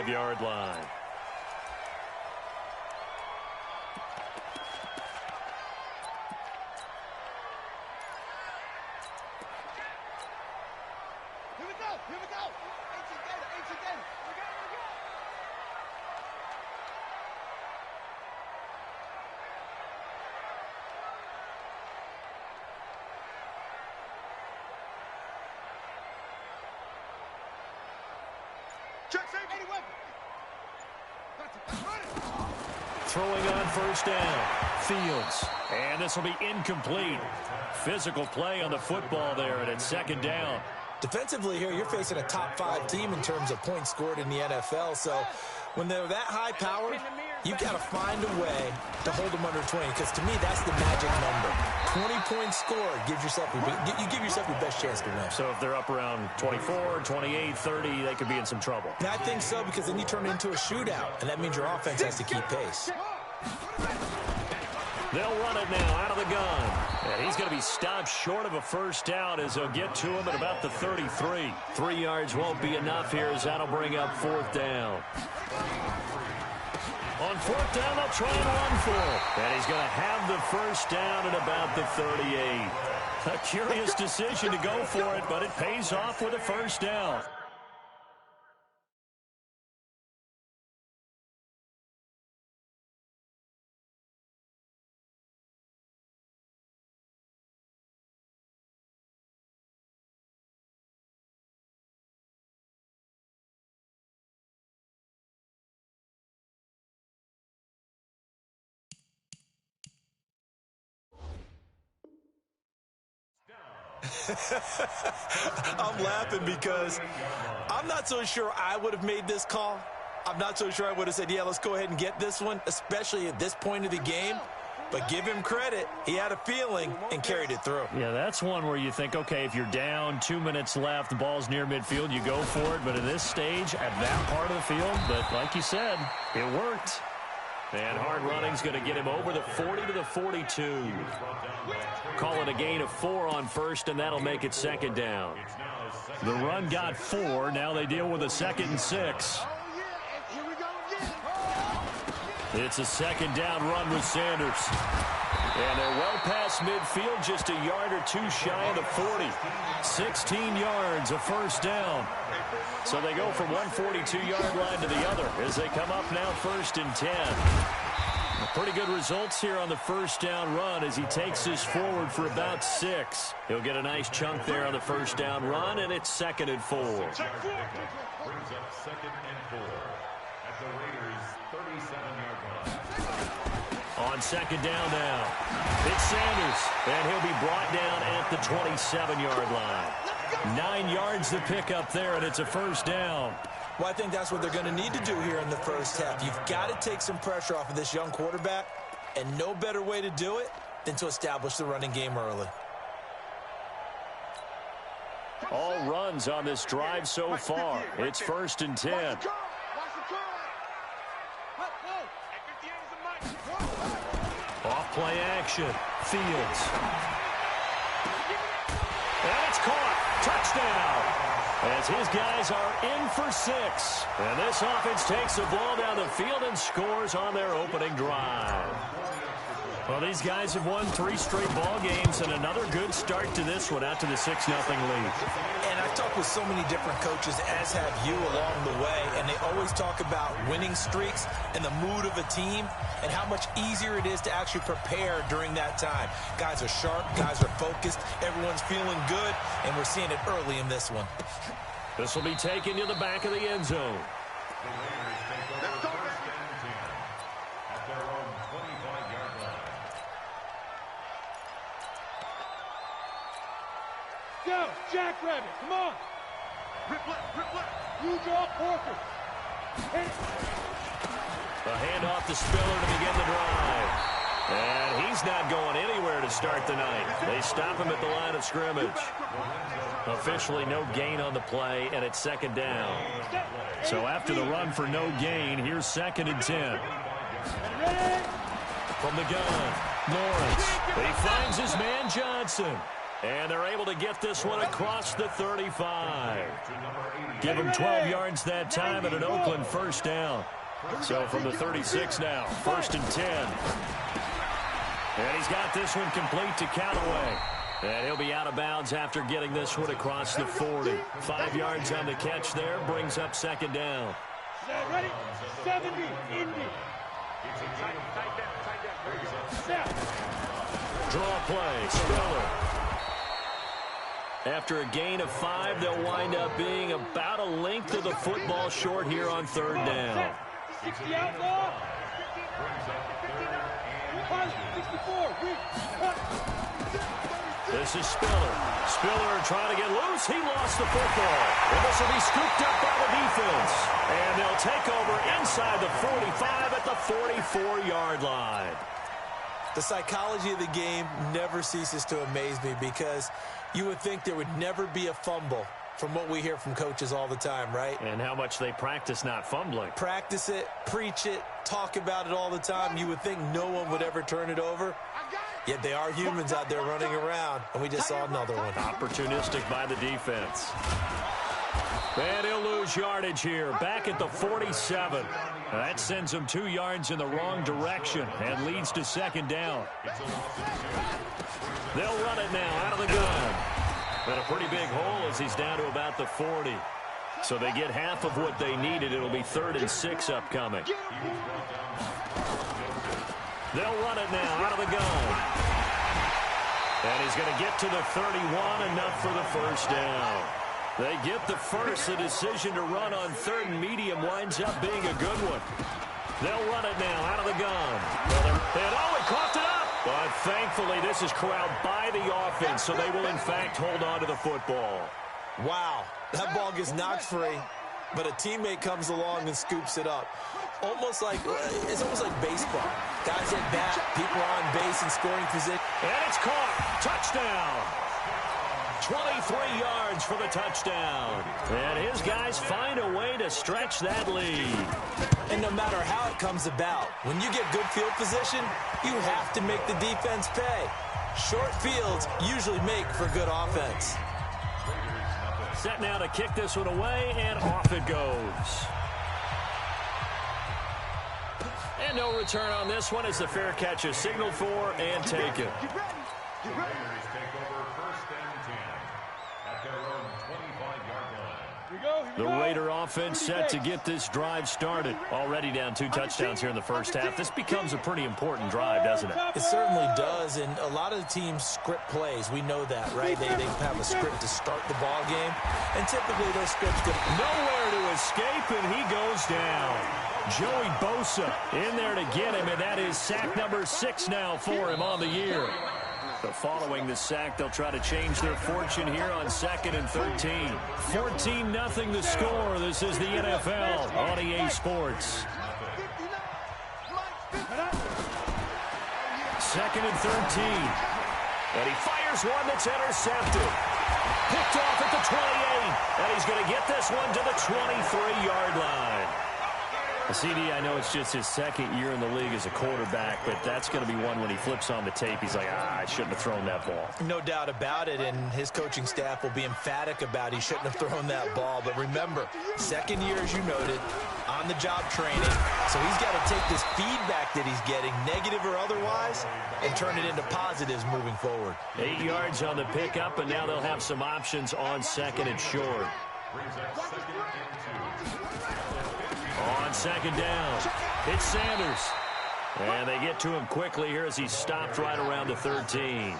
25-yard line. Here we go. 18 Gator. Throwing on first down. Fields. And this will be incomplete. Physical play on the football there, and it's second down. Defensively here, you're facing a top-5 team in terms of points scored in the NFL. So when they're that high-powered, you've got to find a way to hold them under 20. Because to me, that's the magic number. 20 points scored gives yourself you give yourself your best chance to win. So if they're up around 24, 28, 30, they could be in some trouble. And I think so, because then you turn it into a shootout, and that means your offense has to keep pace. They'll run it now out of the gun. And he's going to be stopped short of a first down as they'll get to him at about the 33. 3 yards won't be enough here as that'll bring up fourth down. On fourth down, they'll try and run for it. And he's going to have the first down at about the 38. A curious decision to go for it, but it pays off with a first down. I'm laughing because I'm not so sure I would have made this call. I'm not so sure I would have said, yeah, let's go ahead and get this one, especially at this point of the game. But give him credit. He had a feeling and carried it through. Yeah, that's one where you think, okay, if you're down, 2 minutes left, the ball's near midfield, you go for it. But at this stage, at that part of the field, but like you said, it worked. And hard running's going to get him over the 40 to the 42. Call it a gain of 4 on first, and that'll make it second down. The run got 4. Now they deal with a 2nd and 6. It's a second down run with Sanders. And they're well past midfield, just a yard or two shy of the 40. 16 yards, a first down. So they go from one 42-yard line to the other as they come up now 1st and 10. Pretty good results here on the first down run as he takes this forward for about 6. He'll get a nice chunk there on the first down run, and it's 2nd and 4. Brings up 2nd and 4 at the Raiders' 37-yard line. On second down now, it's Sanders, and he'll be brought down at the 27-yard line. 9 yards to pick up there, and it's a first down. Well, I think that's what they're going to need to do here in the first half. You've got to take some pressure off of this young quarterback, and no better way to do it than to establish the running game early. All runs on this drive so far. It's 1st and 10. Off play action. Fields. And it's caught. Touchdown. As his guys are in for 6. And this offense takes the ball down the field and scores on their opening drive. Well, these guys have won 3 straight ball games, and another good start to this one out to the 6-0 lead. And I've talked with so many different coaches, as have you along the way, and they always talk about winning streaks and the mood of a team and how much easier it is to actually prepare during that time. Guys are sharp, guys are focused, everyone's feeling good, and we're seeing it early in this one. This will be taken to the back of the end zone. Go, Jackrabbit, come on. Rip left. You draw Porker. A handoff to Spiller to begin the drive. And he's not going anywhere to start the night. They stop him at the line of scrimmage. Officially no gain on the play, and it's 2nd down. So after the run for no gain, here's 2nd and 10. From the gun, Lawrence. He finds his man Johnson. And they're able to get this one across the 35. Give them 12 yards that time and an Oakland first down. So from the 36 now, 1st and 10. And he's got this one complete to Callaway. And he'll be out of bounds after getting this one across the 40. 5 yards on the catch there, brings up 2nd down. Ready? 70, Indy. Draw play, Spiller. After a gain of 5, they'll wind up being about a length of the football short here on 3rd down. 60 outlaw. 64. This is Spiller. Spiller trying to get loose. He lost the football. And this will be scooped up by the defense. And they'll take over inside the 45 at the 44-yard line. The psychology of the game never ceases to amaze me because you would think there would never be a fumble from what we hear from coaches all the time, right? And how much they practice not fumbling. Practice it, preach it, talk about it all the time. You would think no one would ever turn it over. Yet they are humans out there running around, and we just saw another one. Opportunistic by the defense. And he'll lose yardage here, back at the 47. That sends him 2 yards in the wrong direction and leads to 2nd down. They'll run it now out of the gun. And a pretty big hole as he's down to about the 40. So they get half of what they needed. It'll be 3rd and 6 upcoming. They'll run it now out of the gun. And he's going to get to the 31, enough for the first down. They get the first. The decision to run on 3rd and medium winds up being a good one. They'll run it now out of the gun. And he coughed it up. But thankfully, this is corralled by the offense, so they will, in fact, hold on to the football. Wow, that ball gets knocked free, but a teammate comes along and scoops it up. It's almost like baseball. Guys at bat, people are on base in scoring position. And it's caught. Touchdown. 23 yards for the touchdown. And his guys find a way to stretch that lead. And no matter how it comes about, when you get good field position, you have to make the defense pay. Short fields usually make for good offense. Set now to kick this one away, and off it goes. And no return on this one as the fair catch is signaled for and taken. The Raider offense set to get this drive started. Already down 2 touchdowns here in the first half. This becomes a pretty important drive, doesn't it? It certainly does, and a lot of the teams script plays. We know that, right? They have a script to start the ball game, and typically those scripts get nowhere to escape, and he goes down. Joey Bosa in there to get him, and that is sack number 6 now for him on the year. But following the sack, they'll try to change their fortune here on 2nd and 13. 14-0 the score. This is the NFL on EA Sports. 2nd and 13. And he fires one that's intercepted. Picked off at the 28. And he's going to get this one to the 23-yard line. CD, I know it's just his 2nd year in the league as a quarterback, but that's going to be one when he flips on the tape. He's like, I shouldn't have thrown that ball. No doubt about it, and his coaching staff will be emphatic about he shouldn't have thrown that ball. But remember, 2nd year, as you noted, on-the-job training. So he's got to take this feedback that he's getting, negative or otherwise, and turn it into positives moving forward. 8 yards on the pickup, and now they'll have some options on 2nd and short. On 2nd down, it's Sanders. And they get to him quickly here as he stopped right around the 13.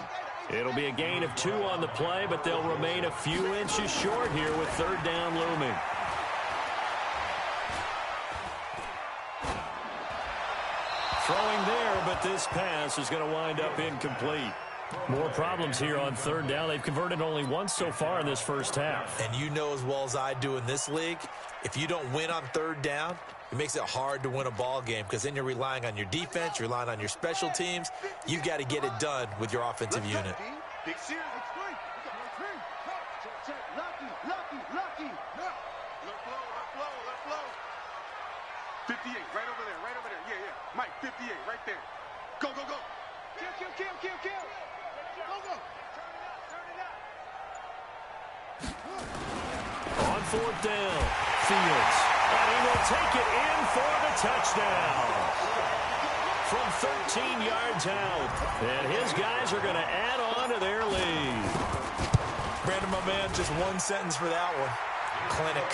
It'll be a gain of 2 on the play, but they'll remain a few inches short here with 3rd down looming. Throwing there, but this pass is going to wind up incomplete. More problems here on 3rd down. They've converted only once so far in this first half. And you know as well as I do in this league, if you don't win on 3rd down, it makes it hard to win a ball game because then you're relying on your defense, you're relying on your special teams. You've got to get it done with your offensive unit. Mike, 58, right there. Go, go, go. Kill. Go, go. Turn it On fourth down, Fields. And he will take it in for the touchdown. From 13 yards out. And his guys are going to add on to their lead. Brandon, my man, just one sentence for that one. Clinic.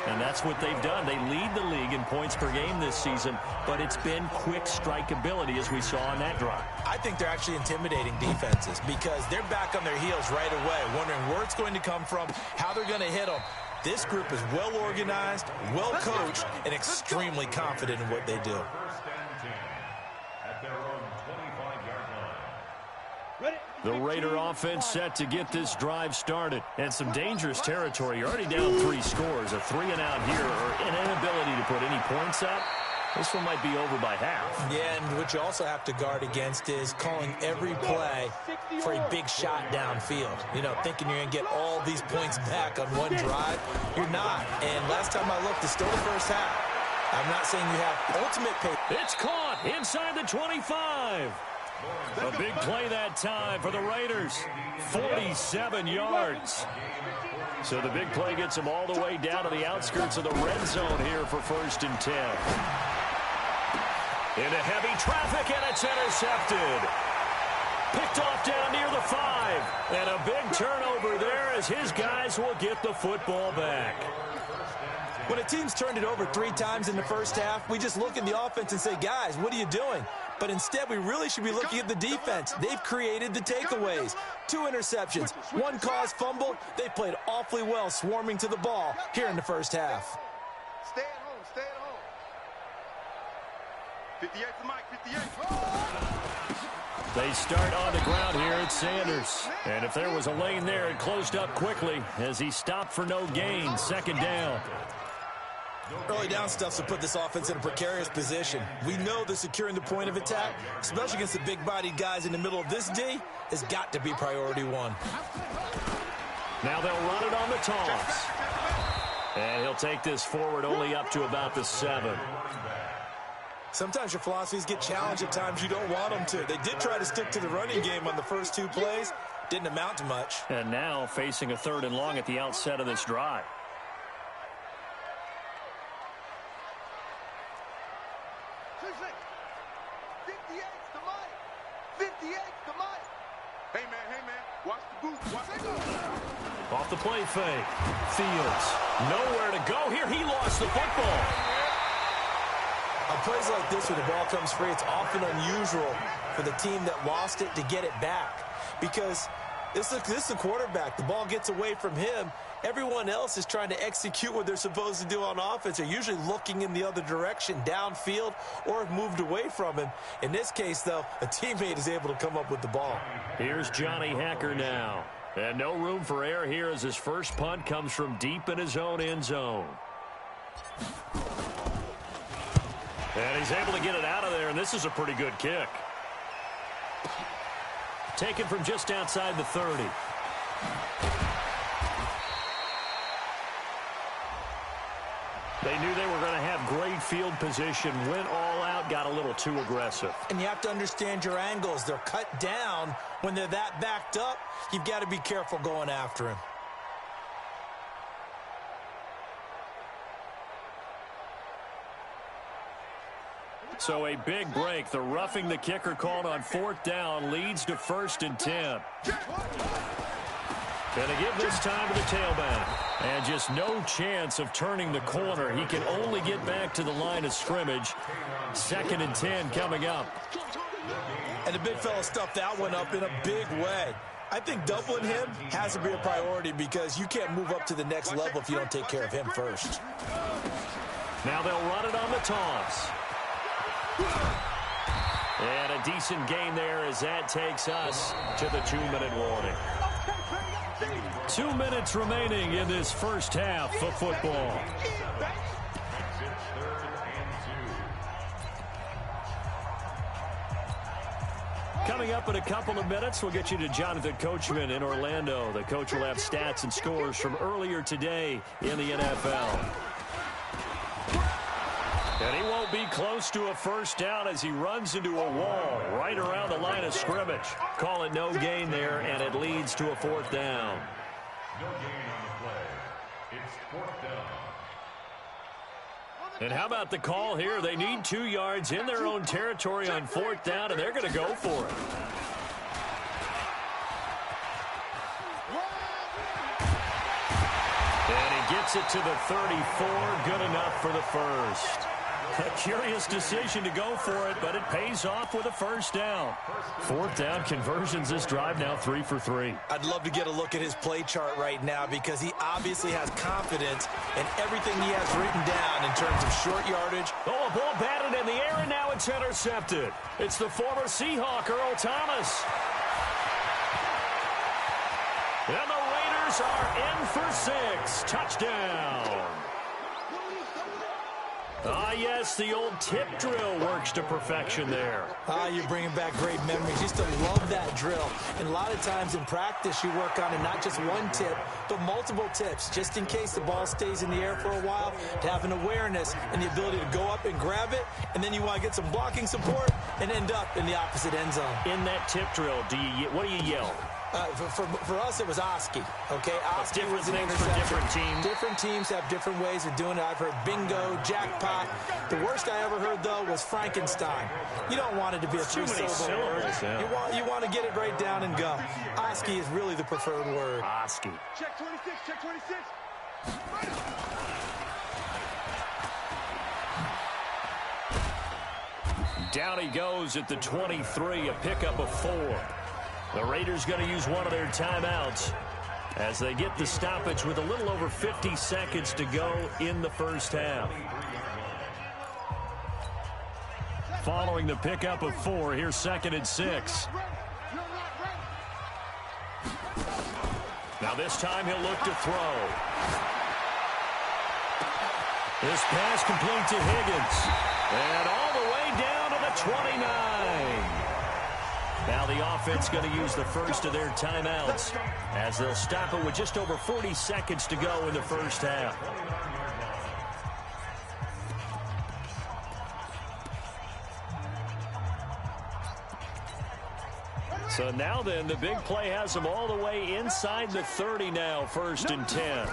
And that's what they've done. They lead the league in points per game this season, but it's been quick strike ability as we saw on that drive. I think they're actually intimidating defenses because they're back on their heels right away, wondering where it's going to come from, how they're going to hit them. This group is well organized, well coached, and extremely confident in what they do. The Raider offense set to get this drive started. And some dangerous territory. You're already down 3 scores. A 3-and-out here or an inability to put any points up. This one might be over by half. Yeah, and what you also have to guard against is calling every play for a big shot downfield. You know, thinking you're going to get all these points back on one drive. You're not. And last time I looked, it's still the first half. I'm not saying you have ultimate pace. It's caught inside the 25. A big play that time for the Raiders. 47 yards. So the big play gets them all the way down to the outskirts of the red zone here for 1st and 10. Into heavy traffic, and it's intercepted. Picked off down near the 5. And a big turnover there as his guys will get the football back. When a team's turned it over 3 times in the first half, we just look at the offense and say, guys, what are you doing? But instead, we really should be looking at the defense. They've created the takeaways. 2 interceptions, 1 caused fumble. They played awfully well swarming to the ball here in the first half. Stay at home, stay at home. 58 to Mike, 58. They start on the ground here at Sanders. And if there was a lane there, it closed up quickly as he stopped for no gain. 2nd down. Early down stuff to put this offense in a precarious position. We know that securing the point of attack, especially against the big-bodied guys in the middle of this D, has got to be priority 1. Now they'll run it on the toss. And he'll take this forward only up to about the 7. Sometimes your philosophies get challenged at times you don't want them to. They did try to stick to the running game on the first 2 plays. Didn't amount to much. And now facing a 3rd and long at the outset of this drive. Off the play fake. Fields. Nowhere to go here. He lost the football. On plays like this where the ball comes free, it's often unusual for the team that lost it to get it back. Because this is the quarterback. The ball gets away from him. Everyone else is trying to execute what they're supposed to do on offense. They're usually looking in the other direction, downfield, or have moved away from him. In this case, though, a teammate is able to come up with the ball. Here's Johnny Hacker now. And no room for error here as his first punt comes from deep in his own end zone. And he's able to get it out of there, and this is a pretty good kick. Taken from just outside the 30. They knew they were going to have great field position, went all out, got a little too aggressive. And you have to understand your angles. They're cut down. When they're that backed up, you've got to be careful going after him. So a big break. The roughing the kicker called on 4th down leads to 1st and 10. Gonna give this time to the tailback. And just no chance of turning the corner. He can only get back to the line of scrimmage. 2nd and 10 coming up. And the big fella stuffed that one up in a big way. I think doubling him has to be a priority because you can't move up to the next level if you don't take care of him first. Now they'll run it on the toss. And a decent gain there as that takes us to the 2-minute warning. 2 minutes remaining in this first half of football. Coming up in a couple of minutes, we'll get you to Jonathan Coachman in Orlando. The coach will have stats and scores from earlier today in the NFL. And he won't be close to a first down as he runs into a wall right around the line of scrimmage. Call it no gain there, and it leads to a 4th down. No gain on the It's 4th down. And how about the call here? They need 2 yards in their own territory on 4th down, and they're going to go for it. And he gets it to the 34. Good enough for the first. A curious decision to go for it, but it pays off with a first down. 4th down conversions this drive now 3 for 3. I'd love to get a look at his play chart right now because he obviously has confidence in everything he has written down in terms of short yardage. Oh, a ball batted in the air, and now it's intercepted. It's the former Seahawk, Earl Thomas. And the Raiders are in for 6. Touchdown. Ah, yes, the old tip drill works to perfection there. You're bringing back great memories. Used to love that drill. And a lot of times in practice, you work on it, not just one tip, but multiple tips, just in case the ball stays in the air for a while, to have an awareness and the ability to go up and grab it, and then you want to get some blocking support and end up in the opposite end zone. In that tip drill, what do you yell? For us, it was Oski, okay? Oski different was an things for different teams. Different teams have different ways of doing it. I've heard bingo, jackpot. The worst I ever heard, though, was Frankenstein. You don't want it to be a three-syllable word. Yeah. You want to get it right down and go. Oski is really the preferred word. Oski. Check 26, check 26. Down he goes at the 23, a pickup of 4. The Raiders going to use one of their timeouts as they get the stoppage with a little over 50 seconds to go in the first half. Following the pickup of 4, here's 2nd and 6. Now this time he'll look to throw. This pass complete to Higgins. And all the way down to the 29. Now the offense going to use the first of their timeouts as they'll stop it with just over 40 seconds to go in the first half. So now then, the big play has them all the way inside the 30 now, 1st and 10.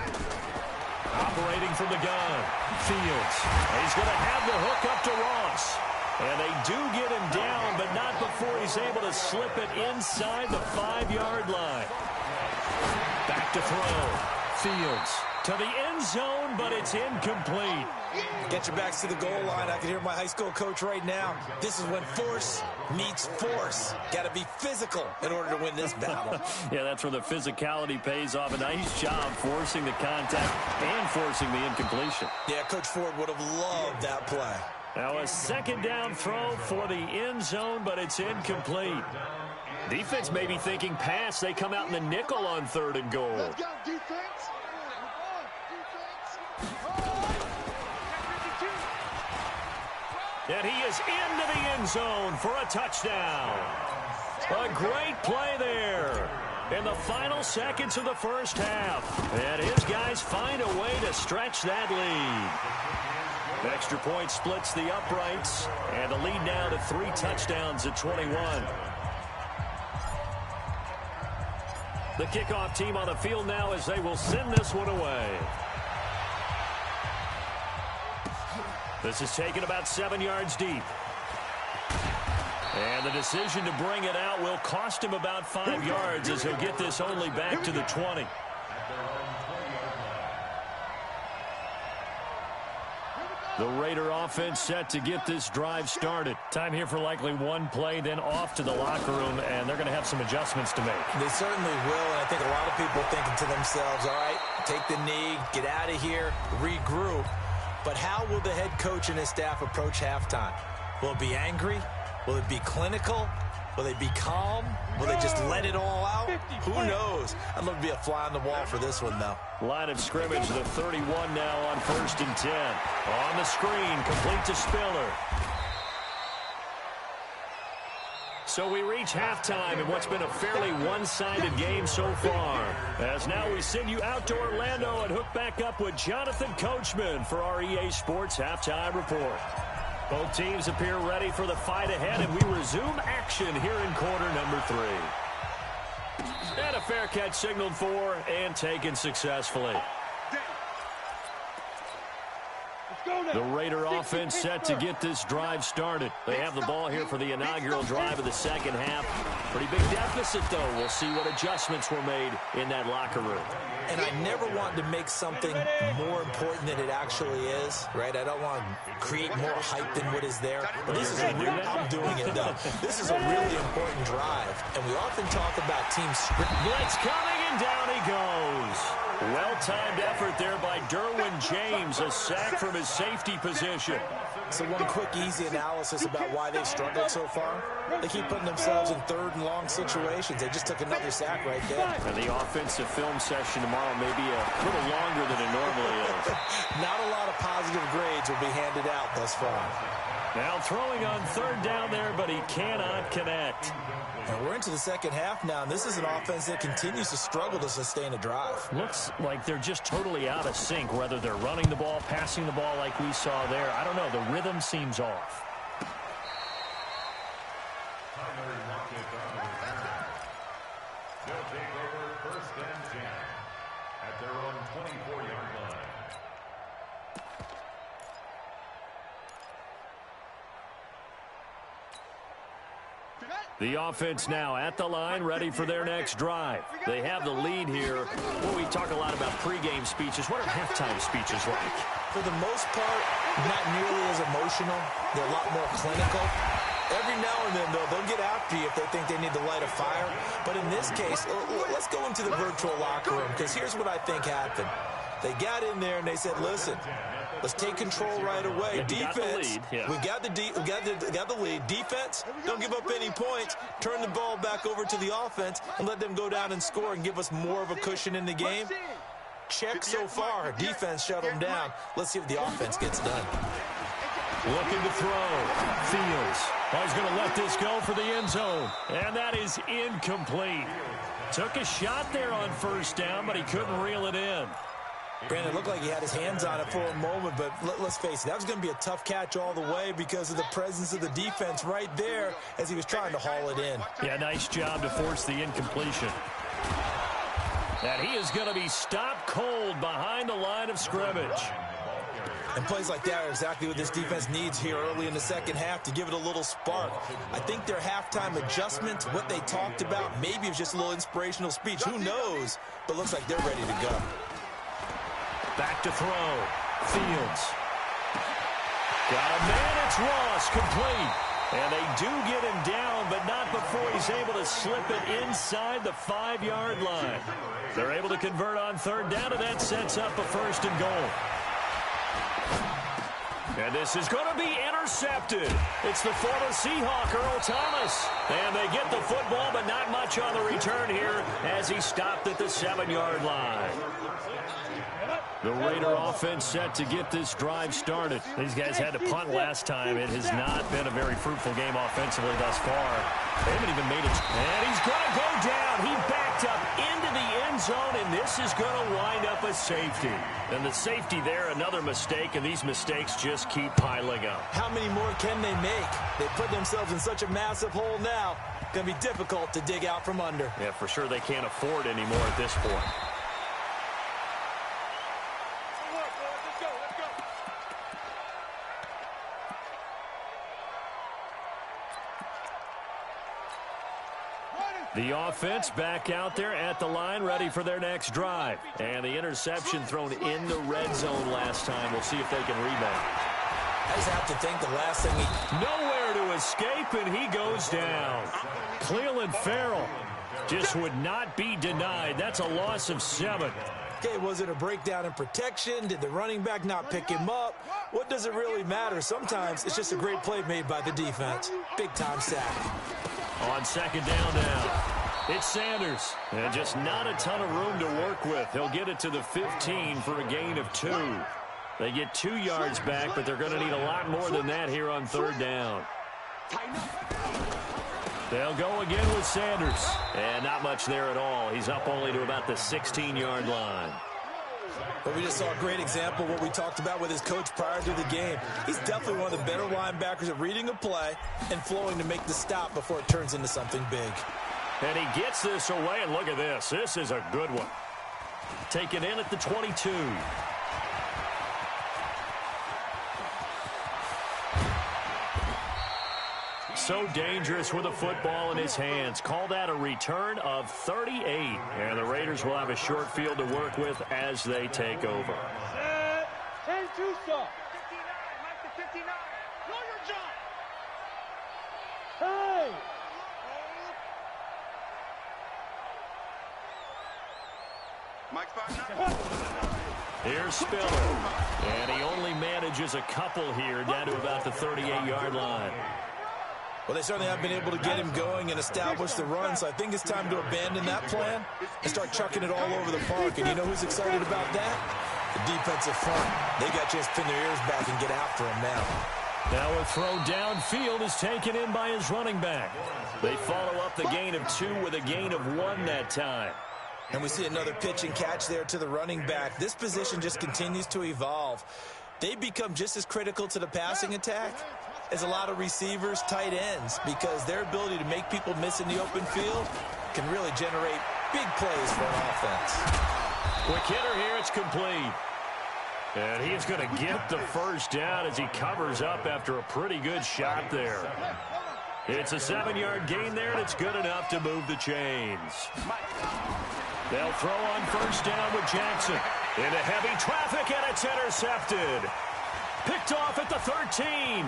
Operating from the gun, Fields. He's going to have the hook up to Ross. And they do get him down, but not before he's able to slip it inside the 5-yard line. Back to throw. Fields to the end zone, but it's incomplete. Get your backs to the goal line. I can hear my high school coach right now. This is when force meets force. Got to be physical in order to win this battle. Yeah, that's where the physicality pays off. A nice job forcing the contact and forcing the incompletion. Yeah, Coach Ford would have loved that play. Now a 2nd down throw for the end zone, but it's incomplete. Defense may be thinking pass. They come out in the nickel on 3rd and goal. Let's go, defense. And he is into the end zone for a touchdown. A great play there in the final seconds of the first half. And his guys find a way to stretch that lead. Extra point splits the uprights, and the lead now to 3 touchdowns at 21. The kickoff team on the field now as they will send this one away. This is taken about 7 yards deep. And the decision to bring it out will cost him about 5 yards as he'll get this only back to the 20. The Raider offense set to get this drive started. Time here for likely one play, then off to the locker room, and they're going to have some adjustments to make. They certainly will, and I think a lot of people are thinking to themselves, all right, take the knee, get out of here, regroup. But how will the head coach and his staff approach halftime? Will it be angry? Will it be clinical? Will they be calm? Will they just let it all out? Who knows? I'd love to be a fly on the wall for this one, though. Line of scrimmage, the 31 now on 1st and 10. On the screen, complete to Spiller. So we reach halftime in what's been a fairly one-sided game so far. As now we send you out to Orlando and hook back up with Jonathan Coachman for our EA Sports Halftime Report. Both teams appear ready for the fight ahead, and we resume action here in quarter number 3. And a fair catch signaled for and taken successfully. The Raider offense set to get this drive started. They have the ball here for the inaugural drive of the second half. Pretty big deficit, though. We'll see what adjustments were made in that locker room. And I never want to make something more important than it actually is, right? I don't want to create more hype than what is there. But this is I'm doing it, though. This is a really important drive. And we often talk about team script. Blitz coming, and down he goes. Well-timed effort there by Derwin James, a sack from his safety position. So one quick, easy analysis about why they've struggled so far. They keep putting themselves in third and long situations. They just took another sack right there. And the offensive film session tomorrow may be a little longer than it normally is. Not a lot of positive grades will be handed out thus far. Now throwing on third down there, but he cannot connect. And we're into the second half now, and this is an offense that continues to struggle to sustain a drive. Looks like they're just totally out of sync, whether they're running the ball, passing the ball like we saw there. I don't know. The rhythm seems off. They'll take over first and 10 at their own 24-yard line. The offense now at the line, ready for their next drive. They have the lead here. Well, we talk a lot about pregame speeches. What are halftime speeches like? For the most part, not nearly as emotional. They're a lot more clinical. Every now and then, though, they'll get after you if they think they need to light a fire. But in this case, let's go into the virtual locker room, because here's what I think happened. They got in there and they said, listen, let's take control right away. Defense, we got the lead. Defense, don't give up any points. Turn the ball back over to the offense and let them go down and score and give us more of a cushion in the game. Check so far. Defense shut them down. Let's see if the offense gets done. Looking to throw. Fields. He's going to let this go for the end zone. And that is incomplete. Took a shot there on first down, but he couldn't reel it in. Brandon, it looked like he had his hands on it for a moment, but let's face it, that was going to be a tough catch all the way because of the presence of the defense right there as he was trying to haul it in. Yeah, nice job to force the incompletion. And he is going to be stopped cold behind the line of scrimmage. And plays like that are exactly what this defense needs here early in the second half to give it a little spark. I think their halftime adjustment, what they talked about, maybe it was just a little inspirational speech. Who knows? But looks like they're ready to go. Back to throw. Fields. Got a man. It's Ross. Complete. And they do get him down, but not before he's able to slip it inside the 5-yard line. They're able to convert on third down, and that sets up a first and goal. And this is going to be intercepted. It's the former Seahawk, Earl Thomas. And they get the football, but not much on the return here as he stopped at the 7-yard line. The Raider offense set to get this drive started. These guys had to punt last time. It has not been a very fruitful game offensively thus far. They haven't even made it. And he's going to go down. He backed up into the end zone, and this is going to wind up a safety. And the safety there, another mistake, and these mistakes just keep piling up. How many more can they make? They put themselves in such a massive hole now. Going to be difficult to dig out from under. Yeah, for sure they can't afford anymore at this point. The offense back out there at the line, ready for their next drive. And the interception thrown in the red zone last time. We'll see if they can rebound. I just have to think the last thing Nowhere to escape, and he goes down. Cleveland Farrell just would not be denied. That's a loss of 7. Okay, was it a breakdown in protection? Did the running back not pick him up? What does it really matter? Sometimes it's just a great play made by the defense. Big-time sack. On second down now, it's Sanders. And just not a ton of room to work with. He'll get it to the 15 for a gain of 2. They get 2 yards back, but they're going to need a lot more than that here on third down. They'll go again with Sanders. And not much there at all. He's up only to about the 16-yard line. But we just saw a great example of what we talked about with his coach prior to the game. He's definitely one of the better linebackers at reading a play and flowing to make the stop before it turns into something big. And he gets this away, and look at this. This is a good one. Taken in at the 22. So dangerous with a football in his hands. Call that a return of 38. And the Raiders will have a short field to work with as they take over. 10-2 stop. 59, Mike to 59. Know your job. Hey! Mike 5-9. Here's Spiller. And he only manages a couple here down to about the 38-yard line. Well, they certainly have been able to get him going and establish the run, so I think it's time to abandon that plan and start chucking it all over the park. And you know who's excited about that? The defensive front. They got a chance to pin their ears back and get after him now. Now a throw downfield is taken in by his running back. They follow up the gain of 2 with a gain of 1 that time. And we see another pitch and catch there to the running back. This position just continues to evolve. They become just as critical to the passing attack as a lot of receivers, tight ends, because their ability to make people miss in the open field can really generate big plays for an offense. Quick hitter here, it's complete. And he's going to get the first down as he covers up after a pretty good shot there. It's a 7-yard gain there, and it's good enough to move the chains. They'll throw on first down with Jackson. Into heavy traffic, and it's intercepted. Picked off at the 13.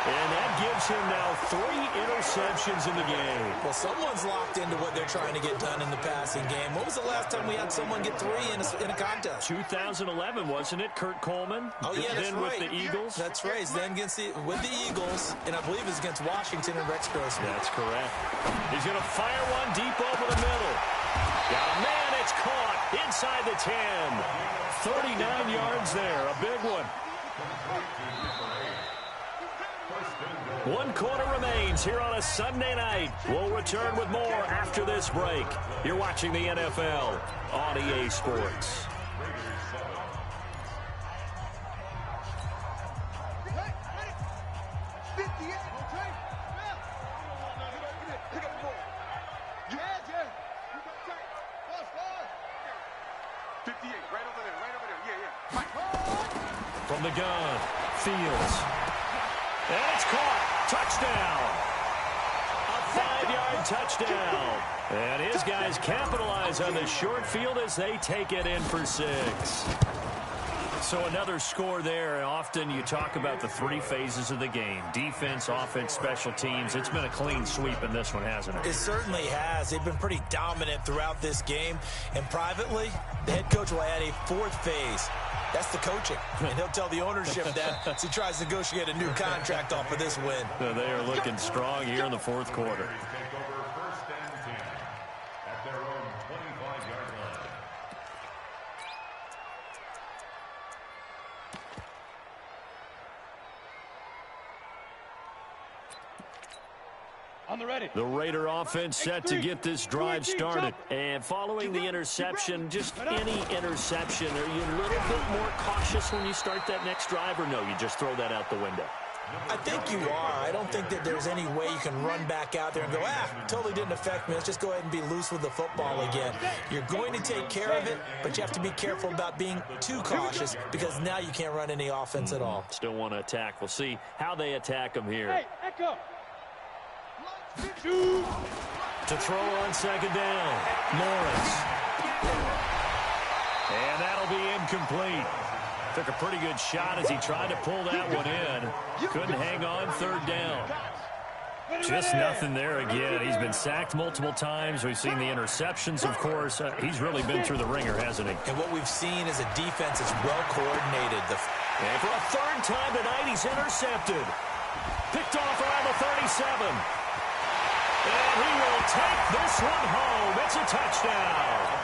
And that gives him now 3 interceptions in the game. Well, someone's locked into what they're trying to get done in the passing game. When was the last time we had someone get 3 in a contest? 2011, wasn't it? Kurt Coleman? Oh, yeah, that's then right. with the Eagles? That's right. Then with the Eagles, and I believe it's against Washington and Rex Grossman. That's correct. He's going to fire one deep over the middle. Got a man. It's caught inside the 10. 39 yards there. A big one. 1 quarter remains here on a Sunday night. We'll return with more after this break. You're watching the NFL on EA Sports. From the gun, Fields. And it's caught. Touchdown. A 5-yard touchdown. And his guys capitalize on the short field as they take it in for 6. So another score there. And often you talk about the 3 phases of the game. Defense, offense, special teams. It's been a clean sweep in this one, hasn't it? It certainly has. They've been pretty dominant throughout this game. And privately, the head coach will add a 4th phase. That's the coaching. And he'll tell the ownership that as he tries to negotiate a new contract off of this win. So they are looking strong here in the 4th quarter. Take over first and 10 at their own 25-yard line. On the ready. The Raider offense set to get this drive started. And following the interception, just any interception, are you a little bit more cautious when you start that next drive, or no, you just throw that out the window? I think you are. I don't think that there's any way you can run back out there and go, totally didn't affect me. Let's just go ahead and be loose with the football again. You're going to take care of it, but you have to be careful about being too cautious because now you can't run any offense at all. Still want to attack. We'll see how they attack them here. Hey, echo. To throw on second down, Lawrence. And that'll be incomplete. Took a pretty good shot as he tried to pull that one in. Couldn't hang on 3rd down. Just nothing there again. He's been sacked multiple times. We've seen the interceptions, of course. He's really been through the ringer, hasn't he? And what we've seen is a defense that's well coordinated. And for a 3rd time tonight, he's intercepted. Picked off around the 37. And he will take this one home. It's a touchdown.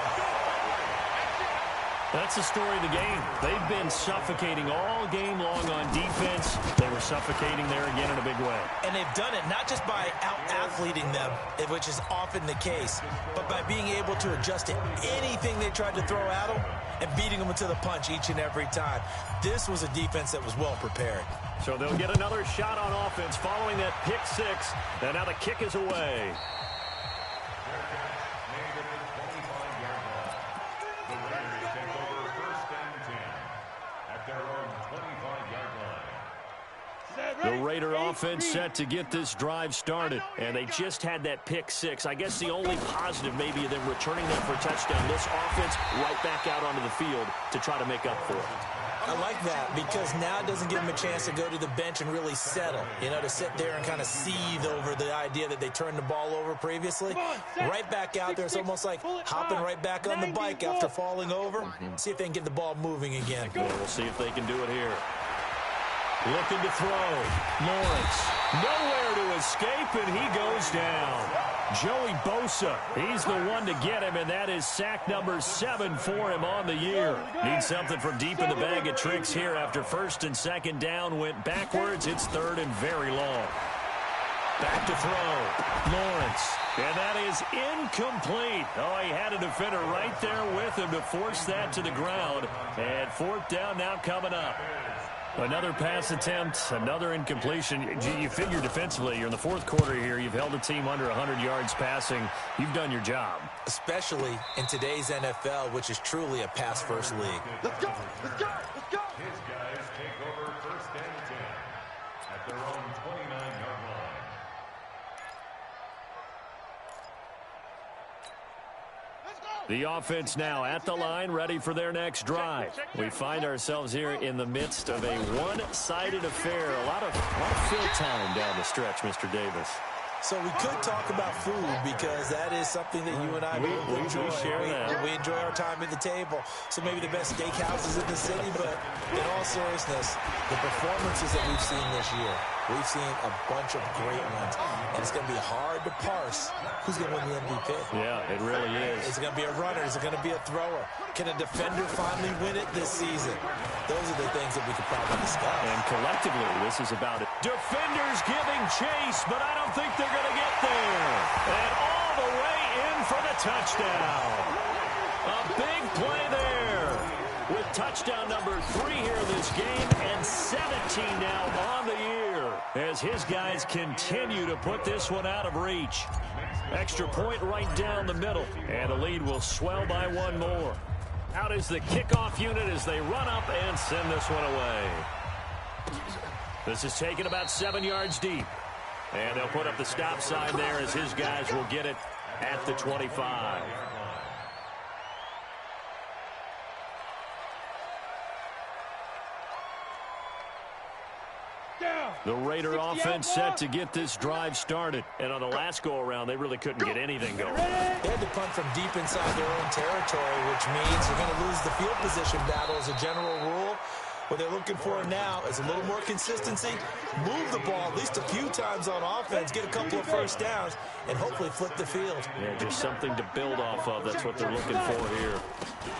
That's the story of the game. They've been suffocating all game long on defense. They were suffocating there again in a big way. And they've done it not just by out-athleting them, which is often the case, but by being able to adjust to anything they tried to throw at them and beating them to the punch each and every time. This was a defense that was well prepared. So they'll get another shot on offense following that pick 6. And now the kick is away. The Raiders take over first and 10 at their own 25-yard line. The Raider offense set to get this drive started. And they just had that pick six. I guess the only positive maybe of them returning that for a touchdown. This offense right back out onto the field to try to make up for it. I like that because now it doesn't give them a chance to go to the bench and really settle, to sit there and kind of seethe over the idea that they turned the ball over previously. Right back out there. It's almost like hopping right back on the bike after falling over. See if they can get the ball moving again. Yeah, we'll see if they can do it here. Looking to throw. Lawrence. Nowhere to escape, and he goes down. Joey Bosa, he's the one to get him, and that is sack number 7 for him on the year. Needs something from deep in the bag of tricks here after first and second down went backwards. It's third and very long. Back to throw. Lawrence. And that is incomplete. Oh, he had a defender right there with him to force that to the ground. And fourth down now coming up. Another pass attempt, another incompletion. You figure defensively, you're in the fourth quarter here. You've held a team under 100 yards passing. You've done your job. Especially in today's NFL, which is truly a pass-first league. Let's go! Let's go! Let's go! His guys take over first and 10 at their own 29-yard line. The offense now at the line, ready for their next drive. We find ourselves here in the midst of a one-sided affair. A lot of fill time down the stretch, Mr. Davis. So we could talk about food because that is something that you and I both enjoy. We enjoy our time at the table. So maybe the best steakhouses in the city, but in all seriousness, the performances that we've seen this year, we've seen a bunch of great ones. And it's going to be hard to parse who's going to win the MVP. Yeah, it really is. Is it going to be a runner? Is it going to be a thrower? Can a defender finally win it this season? Those are the things that we could probably discuss. And collectively, this is about it. Defenders giving chase, but I don't think they're going to get there. And all the way in for the touchdown. A big play there. With touchdown number 3 here in this game and 17 now on the year. As his guys continue to put this one out of reach. Extra point right down the middle. And the lead will swell by one more. Out is the kickoff unit as they run up and send this one away. This is taken about 7 yards deep. And they'll put up the stop sign there as his guys will get it at the 25. The Raider offense set to get this drive started. And on the last go-around, they really couldn't get anything going. They had to punt from deep inside their own territory, which means they're going to lose the field position battle as a general rule. What they're looking for now is a little more consistency, move the ball at least a few times on offense, get a couple of first downs, and hopefully flip the field. Yeah, just something to build off of. That's what they're looking for here.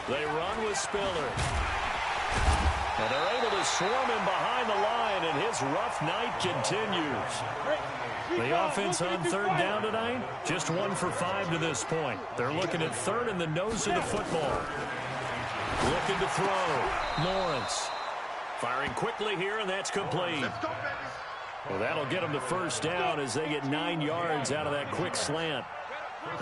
They run with Spiller. And they're able to swarm him behind the line, and his rough night continues. The offense on third down tonight, just 1 for 5 to this point. They're looking at third in the nose of the football. Looking to throw. Lawrence. Firing quickly here, and that's complete. Well, that'll get them the first down as they get 9 yards out of that quick slant.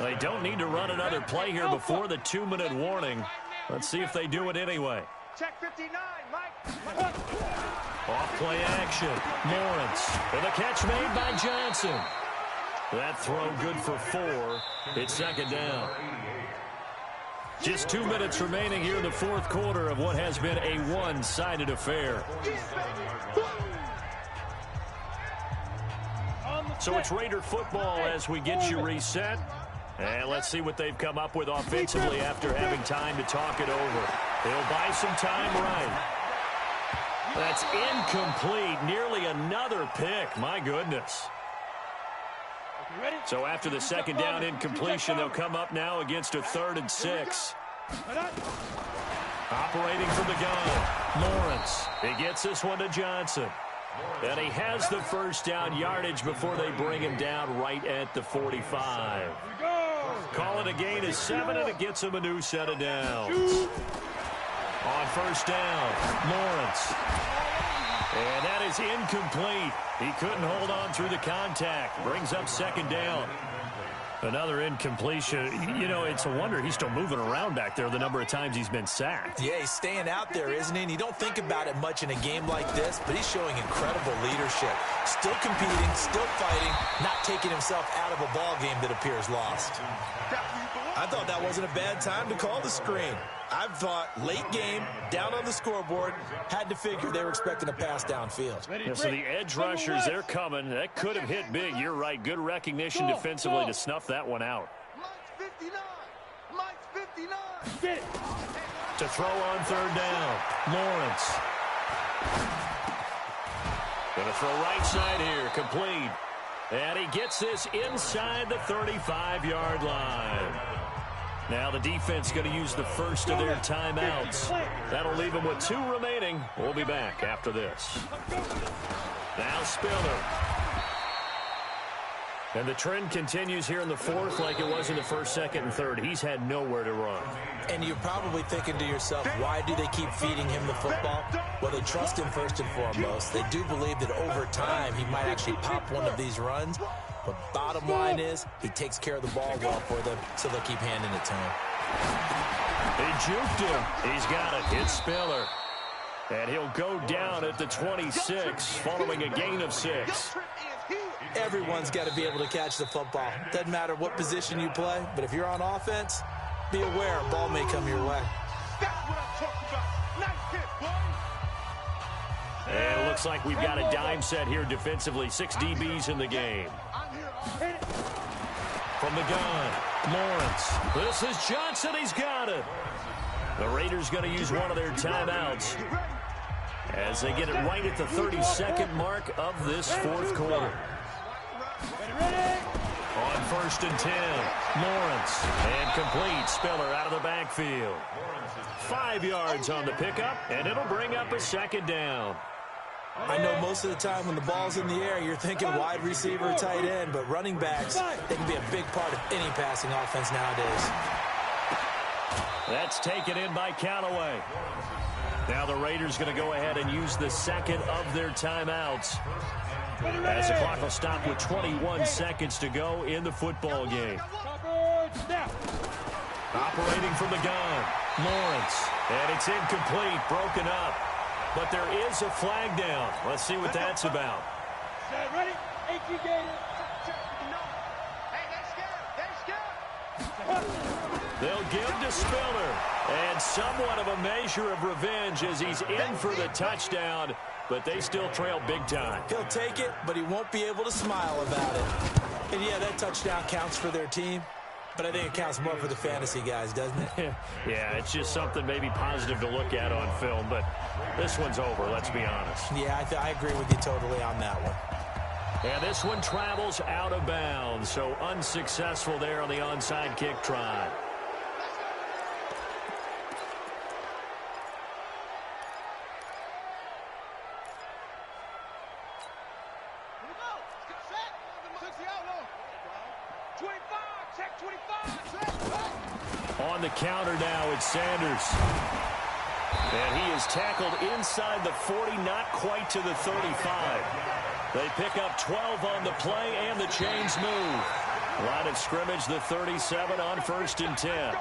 They don't need to run another play here before the 2-minute warning. Let's see if they do it anyway. Check 59, Mike. Off play action. Lawrence. And the catch made by Johnson. That throw good for 4. It's second down. Just 2 minutes remaining here in the fourth quarter of what has been a one-sided affair. So it's Raider football as we get you reset. And let's see what they've come up with offensively after having time to talk it over. They'll buy some time right. That's incomplete. Nearly another pick. My goodness. So after the second down incompletion, they'll come up now against a 3rd and 6. Operating from the gun. Lawrence. He gets this one to Johnson. And he has the first down yardage before they bring him down right at the 45. Call it a gain of 7, and it gets him a new set of downs. On first down, Lawrence. And that is incomplete. He couldn't hold on through the contact. Brings up second down. Another incompletion. You know, it's a wonder he's still moving around back there the number of times he's been sacked. Yeah, he's staying out there, isn't he? And you don't think about it much in a game like this, but he's showing incredible leadership. Still competing, still fighting, not taking himself out of a ball game that appears lost. I thought that wasn't a bad time to call the screen. I thought late game, down on the scoreboard, had to figure they were expecting a pass downfield. Yeah, so the edge rushers, they're coming. That could have hit big. You're right. Good recognition defensively to snuff that one out. Mike's 59. Mike's 59. Get it. To throw on third down, Lawrence. Gonna throw right side here, complete. And he gets this inside the 35-yard line. Now the defense going to use the first of their timeouts. That'll leave them with 2 remaining. We'll be back after this. Now Spiller. And the trend continues here in the fourth like it was in the first, second, and third. He's had nowhere to run. And you're probably thinking to yourself, why do they keep feeding him the football? Well, they trust him first and foremost. They do believe that over time he might actually pop one of these runs. But bottom line is, he takes care of the ball well for them, so they'll keep handing it to him. He juked him. He's got it. It's Spiller. And he'll go down at the 26 following a gain of 6. Everyone's got to be able to catch the football. Doesn't matter what position you play, but if you're on offense, be aware a ball may come your way. That's what I'm talking about. Nice hit, boy. And it looks like we've got a dime set here defensively. 6 DBs in the game. From the gun, Lawrence. This is Johnson. He's got it. The Raiders going to use one of their timeouts as they get it right at the 32nd mark of this fourth quarter. On 1st and 10, Lawrence. And complete. Spiller out of the backfield. 5 yards on the pickup, and it'll bring up a second down. I know most of the time when the ball's in the air, you're thinking wide receiver, tight end, but running backs, they can be a big part of any passing offense nowadays. That's taken in by Callaway. Now the Raiders going to go ahead and use the second of their timeouts as the clock will stop with 21 seconds to go in the football game. Operating from the gun, Lawrence. And it's incomplete, broken up. But there is a flag down. Let's see what that's about. Ready? They'll give to Spiller. And somewhat of a measure of revenge as he's in for the touchdown. But they still trail big time. He'll take it, but he won't be able to smile about it. And yeah, that touchdown counts for their team. But I think it counts more for the fantasy guys, doesn't it? Yeah, it's just something maybe positive to look at on film. But this one's over, let's be honest. Yeah, I agree with you totally on that one. And this one travels out of bounds. So unsuccessful there on the onside kick try. On the counter now, it's Sanders. And he is tackled inside the 40, not quite to the 35. They pick up 12 on the play, and the chains move. Line of scrimmage, the 37 on 1st and 10.